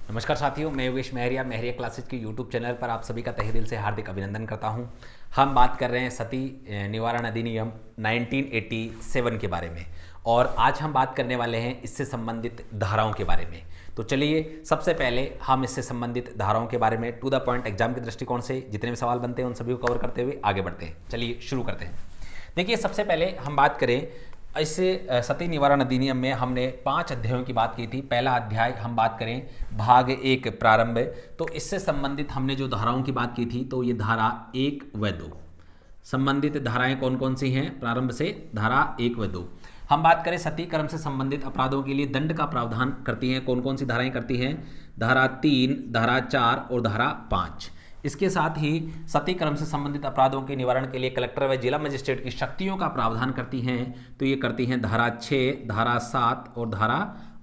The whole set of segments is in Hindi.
नमस्कार साथियों, मैं योगेश महरिया क्लासेज के यूट्यूब चैनल पर आप सभी का तहे दिल से हार्दिक अभिनंदन करता हूं। हम बात कर रहे हैं सती निवारण अधिनियम 1987 के बारे में और आज हम बात करने वाले हैं इससे संबंधित धाराओं के बारे में। तो चलिए सबसे पहले हम इससे संबंधित धाराओं के बारे में टू द पॉइंट एग्जाम के दृष्टिकोण से जितने भी सवाल बनते हैं उन सभी को कवर करते हुए आगे बढ़ते हैं। चलिए शुरू करते हैं। देखिए, सबसे पहले हम बात करें इससे सती निवारण अधिनियम में हमने 5 अध्यायों की बात की थी। पहला अध्याय हम बात करें भाग 1 प्रारंभ, तो इससे संबंधित हमने जो धाराओं की बात की थी तो ये धारा 1 व 2 संबंधित धाराएं कौन कौन सी हैं प्रारंभ से, धारा 1 व 2। हम बात करें सती कर्म से संबंधित अपराधों के लिए दंड का प्रावधान करती हैं, कौन कौन सी धाराएं करती हैं, धारा 3, धारा 4 और धारा 5। इसके साथ ही सती कर्म से संबंधित अपराधों के निवारण के लिए कलेक्टर व जिला मजिस्ट्रेट की शक्तियों का प्रावधान करती हैं, तो ये करती हैं धारा 6, धारा 7 और धारा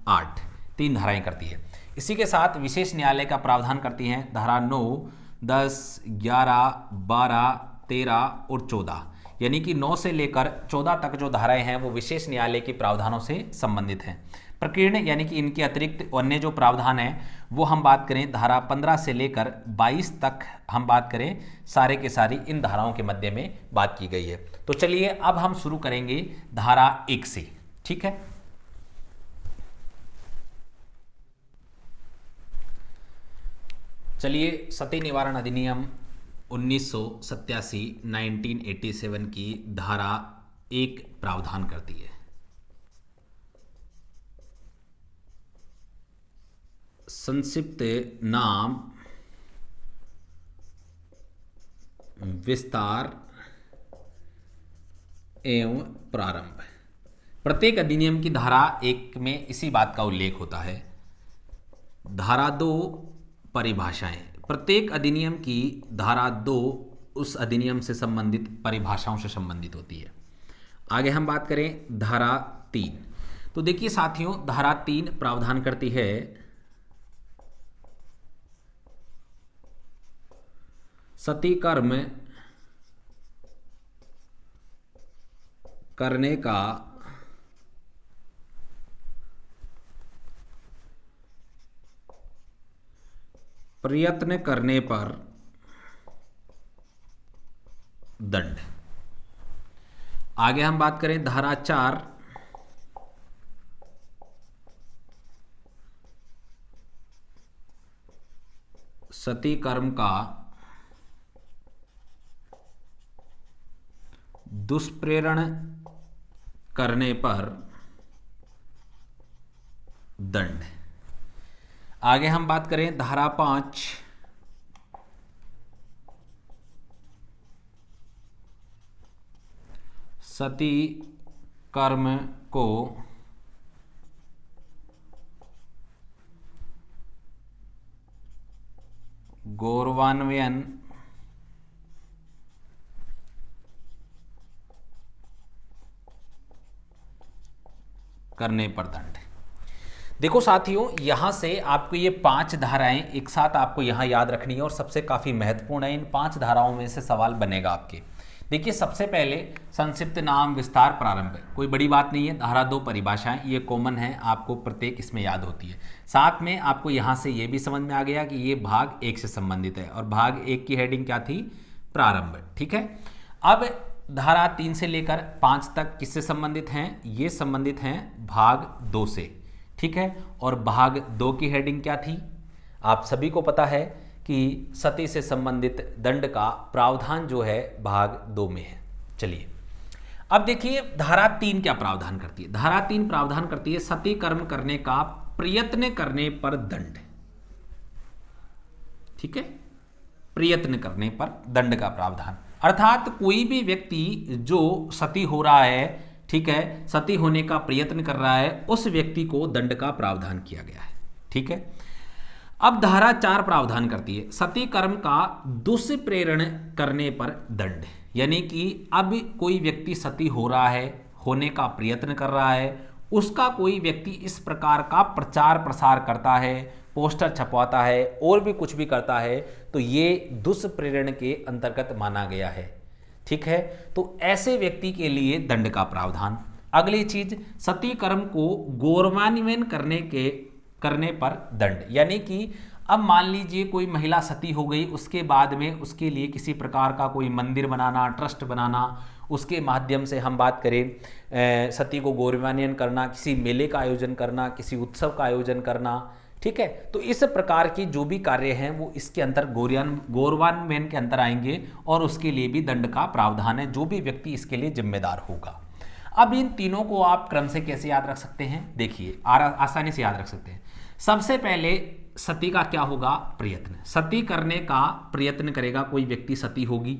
8, 3 धाराएं करती है। इसी के साथ विशेष न्यायालय का प्रावधान करती हैं धारा 9, 10, 11, 12, 13 और 14, यानी कि 9 से लेकर 14 तक जो धाराएं हैं वो विशेष न्यायालय के प्रावधानों से संबंधित हैं। प्रकीर्ण यानी कि इनके अतिरिक्त अन्य जो प्रावधान है वो हम बात करें धारा 15 से लेकर 22 तक हम बात करें, सारे के सारी इन धाराओं के मध्य में बात की गई है। तो चलिए अब हम शुरू करेंगे धारा 1 से, ठीक है। चलिए, सती निवारण अधिनियम 1987 की धारा 1 प्रावधान करती है, संक्षिप्त नाम विस्तार एवं प्रारंभ। प्रत्येक अधिनियम की धारा 1 में इसी बात का उल्लेख होता है। धारा 2 परिभाषाएं, प्रत्येक अधिनियम की धारा 2 उस अधिनियम से संबंधित परिभाषाओं से संबंधित होती है। आगे हम बात करें धारा 3, तो देखिए साथियों, धारा 3 प्रावधान करती है सती कर्म करने का प्रयत्न करने पर दंड। आगे हम बात करें धारा 4, सती कर्म का दुष्प्रेरण करने पर दंड। आगे हम बात करें धारा 5, सती कर्म को गौरवान्वयन करने पर दंड। देखो साथियों, यहां से आपको ये 5 धाराएं एक साथ आपको यहां याद रखनी है और सबसे काफी महत्वपूर्ण है। इन 5 धाराओं में से सवाल बनेगा आपके। देखिए, सबसे पहले संक्षिप्त नाम विस्तार प्रारंभ, कोई बड़ी बात नहीं है। धारा 2 परिभाषाएं, ये कॉमन है, आपको प्रत्येक इसमें याद होती है। साथ में आपको यहां से ये भी समझ में आ गया कि ये भाग 1 से संबंधित है और भाग 1 की हेडिंग क्या थी, प्रारंभ, ठीक है। अब धारा 3 से लेकर 5 तक किससे संबंधित हैं, ये संबंधित हैं भाग 2 से, ठीक है। और भाग 2 की हेडिंग क्या थी, आप सभी को पता है कि सती से संबंधित दंड का प्रावधान जो है भाग 2 में है। चलिए अब देखिए धारा 3 क्या प्रावधान करती है। धारा 3 प्रावधान करती है सती कर्म करने का प्रयत्न करने पर दंड, ठीक है। प्रयत्न करने पर दंड का प्रावधान, अर्थात कोई भी व्यक्ति जो सती हो रहा है, ठीक है, सती होने का प्रयत्न कर रहा है, उस व्यक्ति को दंड का प्रावधान किया गया है, ठीक है। अब धारा 4 प्रावधान करती है सती कर्म का दुष्प्रेरण करने पर दंड, यानी कि अब कोई व्यक्ति सती हो रहा है, होने का प्रयत्न कर रहा है, उसका कोई व्यक्ति इस प्रकार का प्रचार प्रसार करता है, पोस्टर छपवाता है और भी कुछ भी करता है, तो ये दुष्प्रेरण के अंतर्गत माना गया है, ठीक है। तो ऐसे व्यक्ति के लिए दंड का प्रावधान। अगली चीज, सती कर्म को गौरवान्वयन करने के करने पर दंड। यानी कि अब मान लीजिए कोई महिला सती हो गई, उसके बाद में उसके लिए किसी प्रकार का कोई मंदिर बनाना, ट्रस्ट बनाना, उसके माध्यम से हम बात करें सती को गौरवान्वयन करना, किसी मेले का आयोजन करना, किसी उत्सव का आयोजन करना, ठीक है। तो इस प्रकार की जो भी कार्य हैं वो इसके अंतर गौरवान्वयन के अंतर आएंगे और उसके लिए भी दंड का प्रावधान है, जो भी व्यक्ति इसके लिए जिम्मेदार होगा। अब इन तीनों को आप क्रम से कैसे याद रख सकते हैं, देखिए आसानी से याद रख सकते हैं। सबसे पहले सती का क्या होगा, प्रयत्न। सती करने का प्रयत्न करेगा, कोई व्यक्ति सती होगी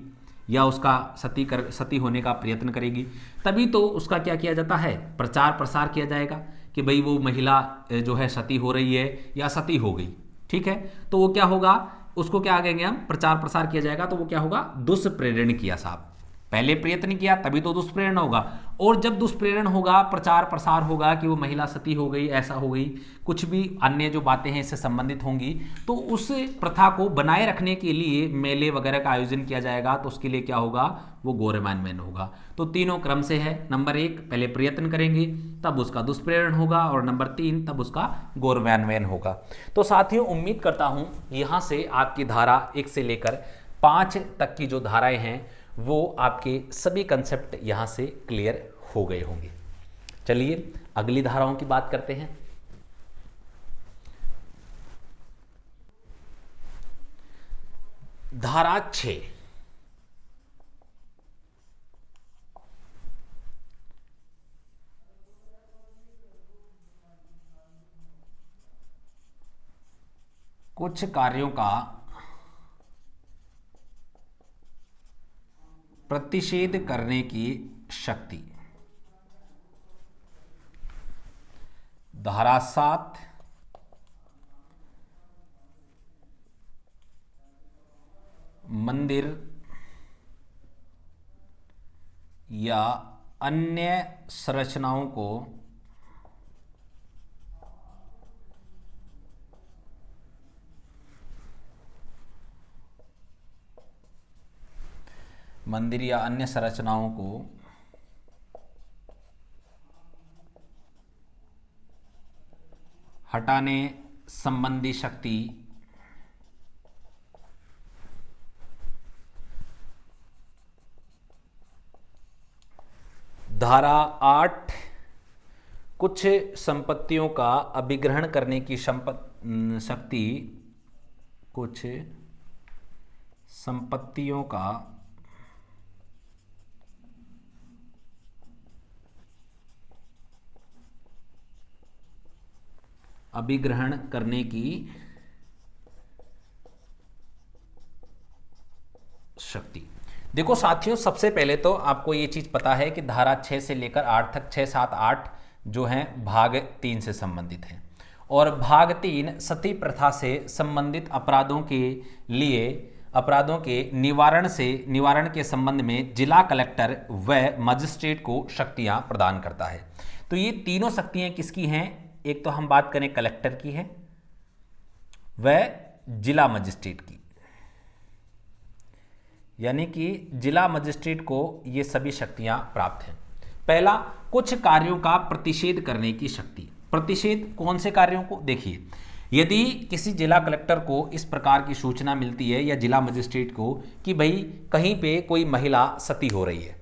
या उसका सती होने का प्रयत्न करेगी, तभी तो उसका क्या किया जाता है, प्रचार प्रसार किया जाएगा कि भाई वो महिला जो है सती हो रही है या सती हो गई, ठीक है। तो वो क्या होगा, उसको क्या कहेंगे हम, प्रचार प्रसार किया जाएगा। तो वो क्या होगा, दुष्प्रेरण किया साहब, पहले प्रयत्न किया तभी तो दुष्प्रेरण होगा। और जब दुष्प्रेरण होगा, प्रचार प्रसार होगा कि वो महिला सती हो गई, ऐसा हो गई, कुछ भी अन्य जो बातें हैं इससे संबंधित होंगी, तो उस प्रथा को बनाए रखने के लिए मेले वगैरह का आयोजन किया जाएगा। तो उसके लिए क्या होगा, वो गौरवान्वयन होगा। तो तीनों क्रम से है, नंबर 1 पहले प्रयत्न करेंगे तब उसका दुष्प्रेरण होगा, और नंबर 3 तब उसका गौरवान्वयन होगा। तो साथियों, उम्मीद करता हूं यहां से आपकी धारा 1 से लेकर 5 तक की जो धाराएं हैं वो आपके सभी कंसेप्ट यहां से क्लियर हो गए होंगे। चलिए अगली धाराओं की बात करते हैं। धारा 6, कुछ कार्यों का प्रतिषेध करने की शक्ति। धारा 7, मंदिर या अन्य संरचनाओं को हटाने संबंधी शक्ति धारा 8, कुछ संपत्तियों का अभिग्रहण करने की शक्ति, कुछ संपत्तियों का अभिग्रहण करने की शक्ति। देखो साथियों, सबसे पहले तो आपको ये चीज पता है कि धारा 6 से लेकर 8 तक 6, 7, 8 जो हैं भाग 3 से संबंधित हैं, और भाग 3 सती प्रथा से संबंधित अपराधों के लिए अपराधों के निवारण के संबंध में जिला कलेक्टर व मजिस्ट्रेट को शक्तियां प्रदान करता है। तो ये तीनों शक्तियां किसकी हैं, एक तो हम बात करें कलेक्टर की है, वह जिला मजिस्ट्रेट की, यानी कि जिला मजिस्ट्रेट को ये सभी शक्तियां प्राप्त हैं। पहला, कुछ कार्यों का प्रतिषेध करने की शक्ति। प्रतिषेध कौन से कार्यों को, देखिए यदि किसी जिला कलेक्टर को इस प्रकार की सूचना मिलती है या जिला मजिस्ट्रेट को कि भाई कहीं पे कोई महिला सती हो रही है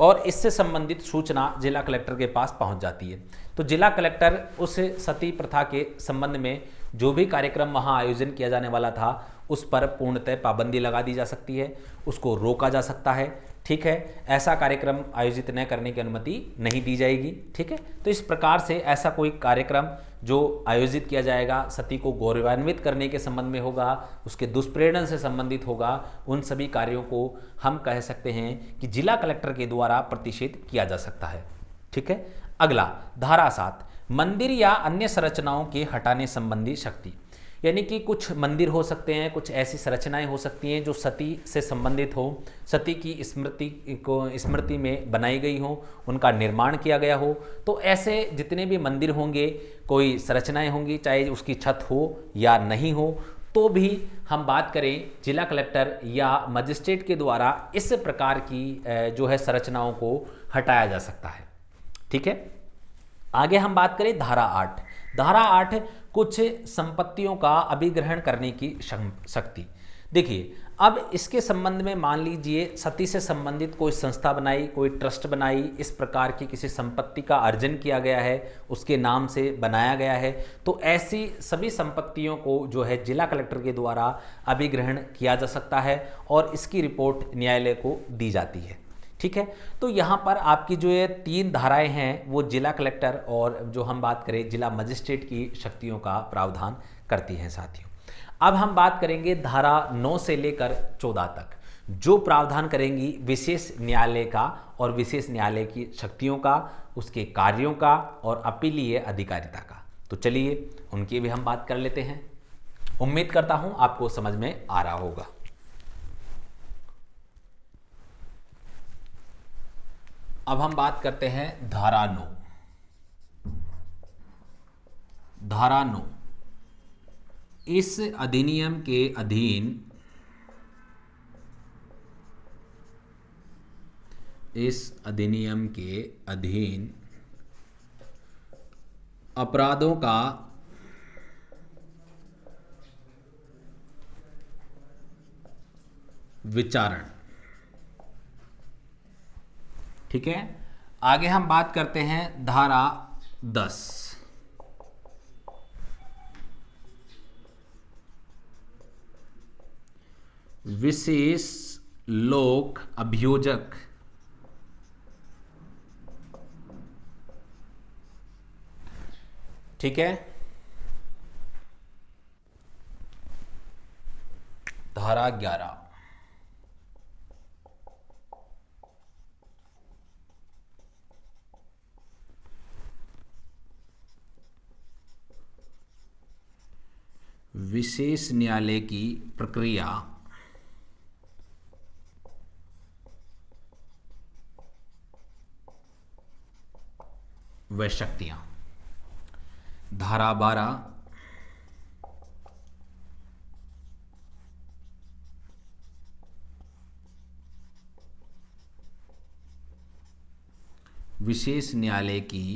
और इससे संबंधित सूचना जिला कलेक्टर के पास पहुंच जाती है, तो जिला कलेक्टर उस सती प्रथा के संबंध में जो भी कार्यक्रम वहां आयोजन किया जाने वाला था उस पर पूर्णतः पाबंदी लगा दी जा सकती है, उसको रोका जा सकता है, ठीक है। ऐसा कार्यक्रम आयोजित न करने की अनुमति नहीं दी जाएगी, ठीक है। तो इस प्रकार से ऐसा कोई कार्यक्रम जो आयोजित किया जाएगा सती को गौरवान्वित करने के संबंध में होगा, उसके दुष्प्रेरण से संबंधित होगा, उन सभी कार्यों को हम कह सकते हैं कि जिला कलेक्टर के द्वारा प्रतिषेध किया जा सकता है, ठीक है। अगला, धारा 7, मंदिर या अन्य संरचनाओं के हटाने संबंधी शक्ति। यानी कि कुछ मंदिर हो सकते हैं, कुछ ऐसी संरचनाएं हो सकती हैं जो सती से संबंधित हो, सती की स्मृति में बनाई गई हो, उनका निर्माण किया गया हो। तो ऐसे जितने भी मंदिर होंगे, कोई संरचनाएं होंगी, चाहे उसकी छत हो या नहीं हो, तो भी हम बात करें जिला कलेक्टर या मजिस्ट्रेट के द्वारा इस प्रकार की जो है संरचनाओं को हटाया जा सकता है, ठीक है। आगे हम बात करें धारा 8। धारा 8 कुछ संपत्तियों का अभिग्रहण करने की शक्ति। देखिए, अब इसके संबंध में मान लीजिए सती से संबंधित कोई संस्था बनाई, कोई ट्रस्ट बनाई, इस प्रकार की किसी संपत्ति का अर्जन किया गया है, उसके नाम से बनाया गया है, तो ऐसी सभी संपत्तियों को जो है जिला कलेक्टर के द्वारा अभिग्रहण किया जा सकता है और इसकी रिपोर्ट न्यायालय को दी जाती है। ठीक है, तो यहाँ पर आपकी जो ये 3 धाराएं हैं वो जिला कलेक्टर और जो हम बात करें जिला मजिस्ट्रेट की शक्तियों का प्रावधान करती हैं साथियों। अब हम बात करेंगे धारा 9 से लेकर 14 तक, जो प्रावधान करेंगी विशेष न्यायालय का और विशेष न्यायालय की शक्तियों का, उसके कार्यों का और अपीलीय अधिकारिता का। तो चलिए उनकी भी हम बात कर लेते हैं। उम्मीद करता हूं आपको समझ में आ रहा होगा। अब हम बात करते हैं धारा 9। धारा 9 इस अधिनियम के अधीन अपराधों का विचारण। ठीक है, आगे हम बात करते हैं धारा 10। विशेष लोक अभियोजक ठीक है। धारा 11 विशेष न्यायालय की प्रक्रिया व शक्तियां। धारा 12 विशेष न्यायालय की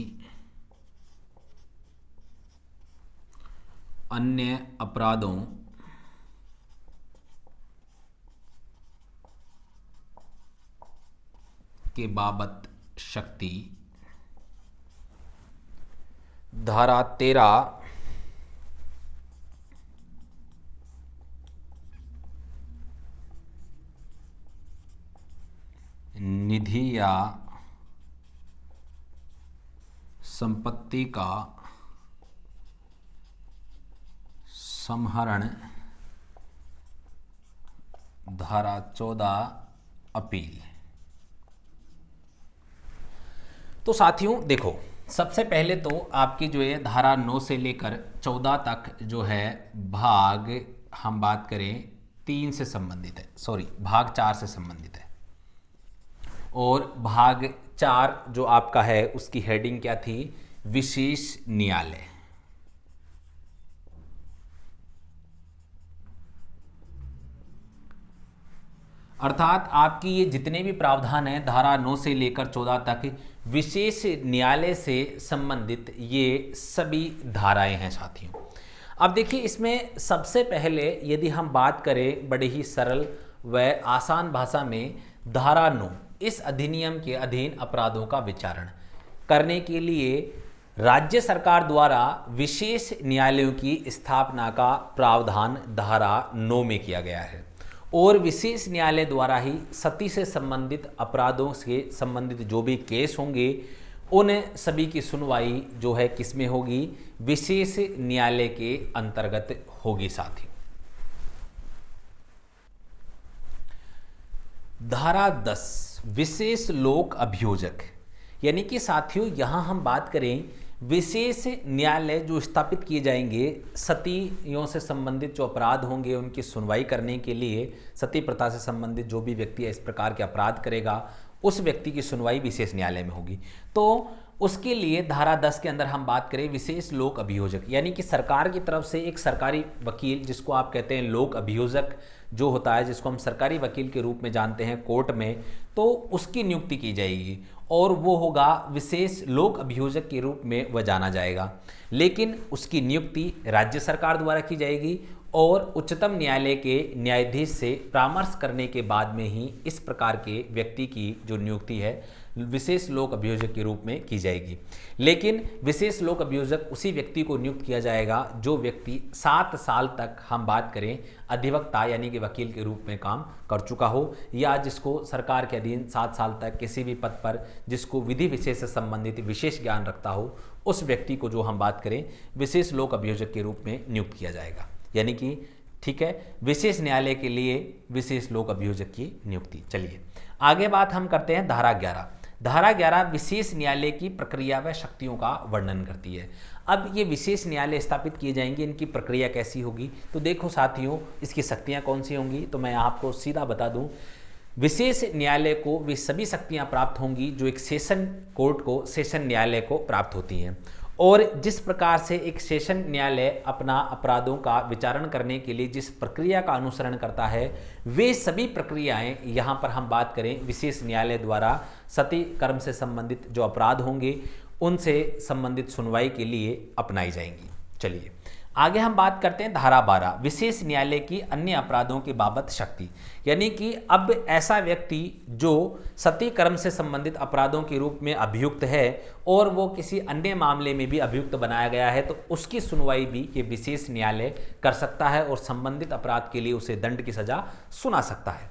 अन्य अपराधों के बाबत शक्ति। धारा 13 निधि या संपत्ति का संहरण। धारा 14 अपील। तो साथियों देखो, सबसे पहले तो आपकी जो है धारा 9 से लेकर 14 तक जो है भाग हम बात करें 3 से संबंधित है, सॉरी भाग 4 से संबंधित है। और भाग 4 जो आपका है उसकी हेडिंग क्या थी? विशेष न्यायालय। अर्थात आपकी ये जितने भी प्रावधान हैं धारा 9 से लेकर 14 तक विशेष न्यायालय से संबंधित ये सभी धाराएं हैं साथियों। अब देखिए, इसमें सबसे पहले यदि हम बात करें बड़े ही सरल व आसान भाषा में, धारा 9 इस अधिनियम के अधीन अपराधों का विचारण करने के लिए राज्य सरकार द्वारा विशेष न्यायालयों की स्थापना का प्रावधान धारा 9 में किया गया है। और विशेष न्यायालय द्वारा ही सती से संबंधित अपराधों से संबंधित जो भी केस होंगे उन सभी की सुनवाई जो है किसमें होगी? विशेष न्यायालय के अंतर्गत होगी साथियों। धारा 10 विशेष लोक अभियोजक, यानी कि साथियों यहां हम बात करें विशेष न्यायालय जो स्थापित किए जाएंगे सतियों से संबंधित जो अपराध होंगे उनकी सुनवाई करने के लिए। सती प्रथा से संबंधित जो भी व्यक्ति इस प्रकार के अपराध करेगा उस व्यक्ति की सुनवाई विशेष न्यायालय में होगी। तो उसके लिए धारा 10 के अंदर हम बात करें विशेष लोक अभियोजक, यानी कि सरकार की तरफ से एक सरकारी वकील, जिसको आप कहते हैं लोक अभियोजक जो होता है, जिसको हम सरकारी वकील के रूप में जानते हैं कोर्ट में, तो उसकी नियुक्ति की जाएगी और वो होगा विशेष लोक अभियोजक के रूप में वह जाना जाएगा। लेकिन उसकी नियुक्ति राज्य सरकार द्वारा की जाएगी और उच्चतम न्यायालय के न्यायाधीश से परामर्श करने के बाद में ही इस प्रकार के व्यक्ति की जो नियुक्ति है विशेष लोक अभियोजक के रूप में की जाएगी। लेकिन विशेष लोक अभियोजक उसी व्यक्ति को नियुक्त किया जाएगा जो व्यक्ति 7 साल तक हम बात करें अधिवक्ता यानी कि वकील के रूप में काम कर चुका हो, या जिसको सरकार के अधीन 7 साल तक किसी भी पद पर जिसको विधि विशेष से संबंधित विशेष ज्ञान रखता हो, उस व्यक्ति को जो हम बात करें विशेष लोक अभियोजक के रूप में नियुक्त किया जाएगा। यानी कि ठीक है, विशेष न्यायालय के लिए विशेष लोक अभियोजक की नियुक्ति। चलिए आगे बात हम करते हैं धारा 11। धारा 11 विशेष न्यायालय की प्रक्रिया व शक्तियों का वर्णन करती है। अब ये विशेष न्यायालय स्थापित किए जाएंगे, इनकी प्रक्रिया कैसी होगी, तो देखो साथियों इसकी शक्तियां कौन सी होंगी, तो मैं आपको सीधा बता दूं, विशेष न्यायालय को वे सभी शक्तियां प्राप्त होंगी जो एक सेशन कोर्ट को, सेशन न्यायालय को प्राप्त होती हैं। और जिस प्रकार से एक सेशन न्यायालय अपना अपराधों का विचारण करने के लिए जिस प्रक्रिया का अनुसरण करता है, वे सभी प्रक्रियाएं यहाँ पर हम बात करें विशेष न्यायालय द्वारा सती कर्म से संबंधित जो अपराध होंगे उनसे संबंधित सुनवाई के लिए अपनाई जाएंगी। चलिए आगे हम बात करते हैं धारा 12 विशेष न्यायालय की अन्य अपराधों के बाबत शक्ति, यानी कि अब ऐसा व्यक्ति जो सती कर्म से संबंधित अपराधों के रूप में अभियुक्त है और वो किसी अन्य मामले में भी अभियुक्त बनाया गया है, तो उसकी सुनवाई भी ये विशेष न्यायालय कर सकता है और संबंधित अपराध के लिए उसे दंड की सजा सुना सकता है।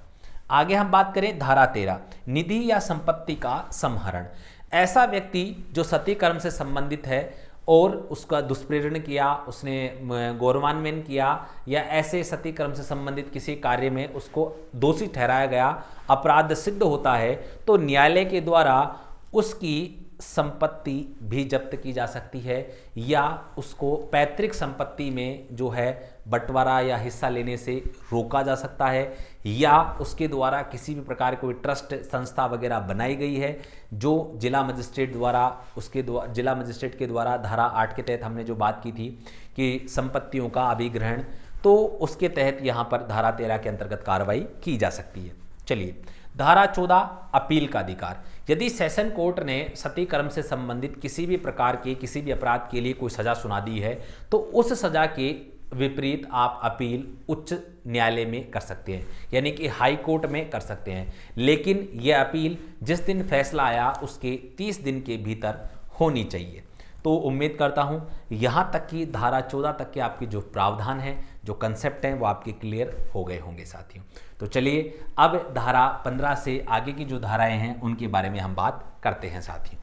आगे हम बात करें धारा 13 निधि या संपत्ति का संहरण। ऐसा व्यक्ति जो सती कर्म से संबंधित है और उसका दुष्प्रेरण किया, उसने गौरवान्वयन किया या ऐसे सती कर्म से संबंधित किसी कार्य में उसको दोषी ठहराया गया, अपराध सिद्ध होता है, तो न्यायालय के द्वारा उसकी संपत्ति भी जब्त की जा सकती है या उसको पैतृक संपत्ति में जो है बंटवारा या हिस्सा लेने से रोका जा सकता है, या उसके द्वारा किसी भी प्रकार कोई ट्रस्ट संस्था वगैरह बनाई गई है जो जिला मजिस्ट्रेट द्वारा जिला मजिस्ट्रेट के द्वारा धारा 8 के तहत हमने जो बात की थी कि संपत्तियों का अभिग्रहण, तो उसके तहत यहाँ पर धारा 13 के अंतर्गत कार्रवाई की जा सकती है। चलिए धारा 14 अपील का अधिकार। यदि सेशन कोर्ट ने सती कर्म से संबंधित किसी भी प्रकार के किसी भी अपराध के लिए कोई सजा सुना दी है, तो उस सजा के विपरीत आप अपील उच्च न्यायालय में कर सकते हैं, यानी कि हाई कोर्ट में कर सकते हैं। लेकिन यह अपील जिस दिन फैसला आया उसके 30 दिन के भीतर होनी चाहिए। तो उम्मीद करता हूं यहां तक कि धारा 14 तक के आपके जो प्रावधान हैं, जो कंसेप्ट हैं, वो आपके क्लियर हो गए होंगे साथियों। तो चलिए अब धारा 15 से आगे की जो धाराएं हैं उनके बारे में हम बात करते हैं साथियों।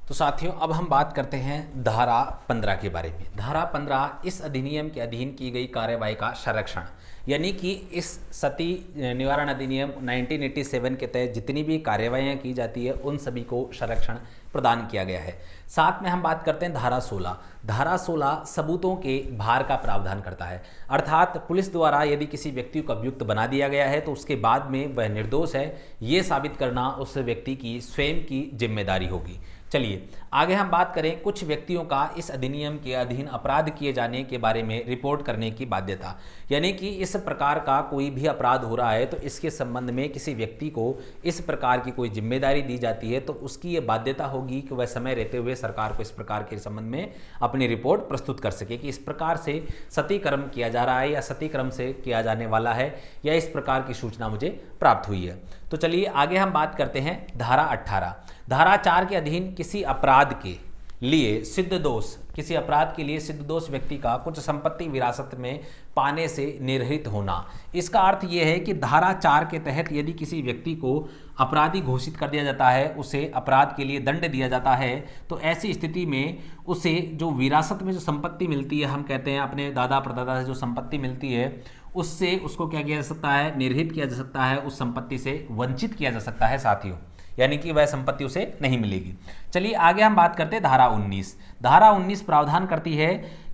तो साथियों अब हम बात करते हैं धारा 15 के बारे में। धारा 15 इस अधिनियम के अधीन की गई कार्यवाही का संरक्षण, यानी कि इस सती निवारण अधिनियम 1987 के तहत जितनी भी कार्यवाहियाँ की जाती है उन सभी को संरक्षण प्रदान किया गया है। साथ में हम बात करते हैं धारा 16। धारा 16 सबूतों के भार का प्रावधान करता है, अर्थात पुलिस द्वारा यदि किसी व्यक्ति को अभियुक्त बना दिया गया है तो उसके बाद में वह निर्दोष है ये साबित करना उस व्यक्ति की स्वयं की जिम्मेदारी होगी। चलिए आगे हम बात करें कुछ व्यक्तियों का इस अधिनियम के अधीन अपराध किए जाने के बारे में रिपोर्ट करने की बाध्यता, यानी कि इस प्रकार का कोई भी अपराध हो रहा है तो इसके संबंध में किसी व्यक्ति को इस प्रकार की कोई जिम्मेदारी दी जाती है तो उसकी ये बाध्यता होगी कि वह समय रहते हुए सरकार को इस प्रकार के संबंध में अपनी रिपोर्ट प्रस्तुत कर सके कि इस प्रकार से सती कर्म किया जा रहा है या सती कर्म से किया जाने वाला है या इस प्रकार की सूचना मुझे प्राप्त हुई है। तो चलिए आगे हम बात करते हैं धारा 18। धारा 4 के अधीन किसी अपराध के लिए सिद्ध दोष, किसी अपराध के लिए सिद्ध दोष व्यक्ति का कुछ संपत्ति विरासत में पाने से निर्रहित होना। इसका अर्थ यह है कि धारा 4 के तहत यदि किसी व्यक्ति को अपराधी घोषित कर दिया जाता है, उसे अपराध के लिए दंड दिया जाता है, तो ऐसी स्थिति में उसे जो विरासत में जो संपत्ति मिलती है, हम कहते हैं अपने दादा परदादा से जो संपत्ति मिलती है उससे उसको क्या किया जा सकता है, निर्रहित किया जा सकता है, उस संपत्ति से वंचित किया जा सकता है साथियों, यानी कि वह संपत्ति उसे नहीं मिलेगी। चलिए आगे हम बात करते हैं धारा 19। धारा 19 प्रावधान करती है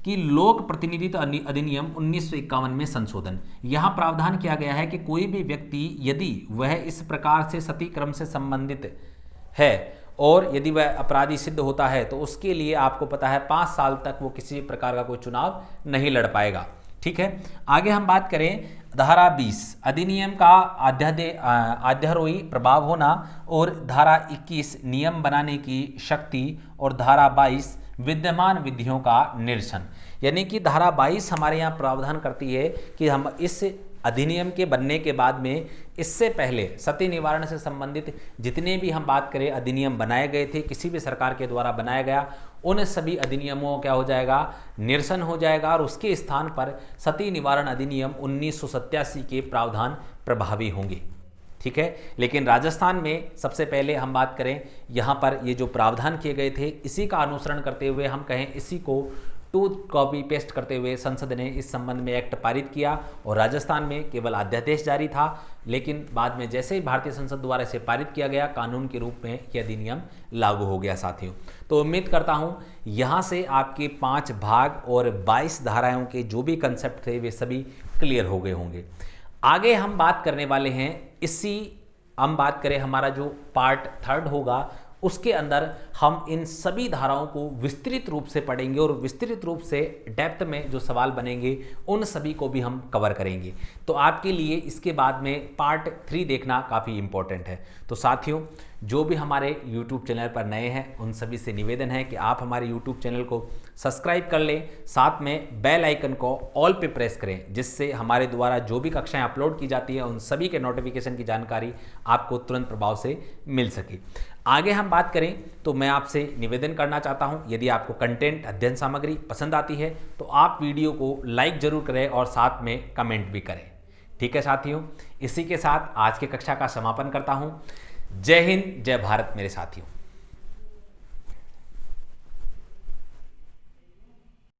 कि लोक प्रतिनिधित्व अधिनियम 1951 में संशोधन। यहां प्रावधान किया गया है कि कोई भी व्यक्ति यदि वह इस प्रकार से सती क्रम से संबंधित है और यदि वह अपराधी सिद्ध होता है तो उसके लिए आपको पता है 5 साल तक वो किसी प्रकार का कोई चुनाव नहीं लड़ पाएगा। ठीक है, आगे हम बात करें धारा 20 अधिनियम का अध्यारोही प्रभाव होना और धारा 21 नियम बनाने की शक्ति और धारा 22 विद्यमान विधियों का निरसन। यानी कि धारा 22 हमारे यहाँ प्रावधान करती है कि हम इस अधिनियम के बनने के बाद में इससे पहले सती निवारण से संबंधित जितने भी हम बात करें अधिनियम बनाए गए थे, किसी भी सरकार के द्वारा बनाया गया, उन सभी अधिनियमों क्या हो जाएगा, निरसन हो जाएगा और उसके स्थान पर सती निवारण अधिनियम 1987 के प्रावधान प्रभावी होंगे। ठीक है, लेकिन राजस्थान में सबसे पहले हम बात करें, यहाँ पर ये जो प्रावधान किए गए थे इसी का अनुसरण करते हुए, हम कहें इसी को टू कॉपी पेस्ट करते हुए संसद ने इस संबंध में एक्ट पारित किया और राजस्थान में केवल अध्यादेश जारी था, लेकिन बाद में जैसे ही भारतीय संसद द्वारा इसे पारित किया गया कानून के रूप में यह अधिनियम लागू हो गया साथियों। तो उम्मीद करता हूं यहां से आपके 5 भाग और 22 धाराओं के जो भी कंसेप्ट थे वे सभी क्लियर हो गए होंगे। आगे हम बात करने वाले हैं, हम बात करें हमारा जो पार्ट 3 होगा उसके अंदर हम इन सभी धाराओं को विस्तृत रूप से पढ़ेंगे और विस्तृत रूप से डेप्थ में जो सवाल बनेंगे उन सभी को भी हम कवर करेंगे। तो आपके लिए इसके बाद में पार्ट 3 देखना काफ़ी इम्पोर्टेंट है। तो साथियों, जो भी हमारे YouTube चैनल पर नए हैं उन सभी से निवेदन है कि आप हमारे YouTube चैनल को सब्सक्राइब कर लें, साथ में बेल आइकन को ऑल पे प्रेस करें, जिससे हमारे द्वारा जो भी कक्षाएं अपलोड की जाती हैं उन सभी के नोटिफिकेशन की जानकारी आपको तुरंत प्रभाव से मिल सके। आगे हम बात करें तो मैं आपसे निवेदन करना चाहता हूं, यदि आपको कंटेंट अध्ययन सामग्री पसंद आती है तो आप वीडियो को लाइक जरूर करें और साथ में कमेंट भी करें। ठीक है साथियों, इसी के साथ आज की कक्षा का समापन करता हूं। जय हिंद, जय भारत मेरे साथियों।